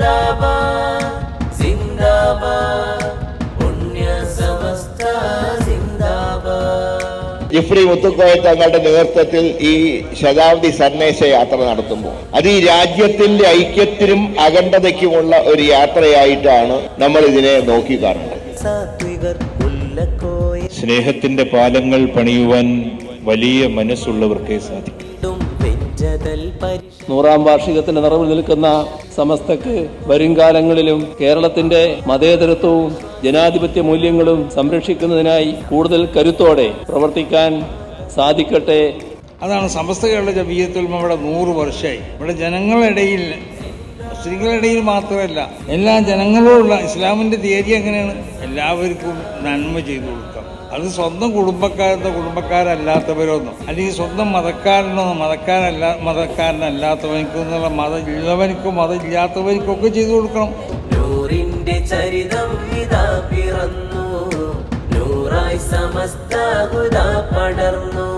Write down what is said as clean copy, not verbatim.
സിന്ദാബാദ് സിന്ദാബാദ് പുണ്യ സമസ്ത സിന്ദാബാദ്. ജിഫ്രി മുത്തുക്കോയ തങ്ങളുടെ നേതൃത്വത്തിൽ ഈ ശതാബ്ദി സന്ദേശ യാത്ര നടത്തുമ്പോൾ അത് ഈ രാജ്യത്തിന്റെ ഐക്യത്തിനും അഖണ്ഡതയ്ക്കുമുള്ള ഒരു യാത്രയായിട്ടാണ് നമ്മൾ ഇതിനെ നോക്കിക്കാണുന്നത്. സ്നേഹത്തിന്റെ പാലങ്ങൾ പണിയുവാൻ വലിയ മനസ്സുള്ളവർക്കേ സാധിക്കും. 100ാം വാർഷികത്തിന്റെ നിറവിൽ നിൽക്കുന്ന സമസ്തക്ക് വരുംകാലങ്ങളിലും കേരളത്തിന്റെ മതേതരത്വവും ജനാധിപത്യ മൂല്യങ്ങളും സംരക്ഷിക്കുന്നതിനായി കൂടുതൽ കരുത്തോടെ പ്രവർത്തിക്കാൻ സാധിക്കട്ടെ. അതാണ് സമസ്ത കേരള ജമിയത്തുൽ ഉലമ ഇവിടെ 100 വർഷമായി. ഇവിടെ ജനങ്ങളിടയിൽ, മുസ്ലിങ്ങളുടെ ഇടയിൽ മാത്രമല്ല, എല്ലാ ജനങ്ങളോടുള്ള ഇസ്ലാമിൻ്റെ തീയതി എങ്ങനെയാണ്? എല്ലാവർക്കും നന്മ ചെയ്തു കൊടുക്കാം. അത് സ്വന്തം കുടുംബക്കാരല്ലാത്തവരൊന്നും, അല്ലെങ്കിൽ സ്വന്തം മതക്കാരനല്ലാത്തവനിക്കും എന്നുള്ള മതമുള്ളവനിക്കും മതമില്ലാത്തവനിക്കും ഒക്കെ ചെയ്തു കൊടുക്കണം. നൂറിന്റെ ചരിതം ഇതാ പിറന്നു, നൂറായി സമസ്ത ഹുദ പടർന്നു.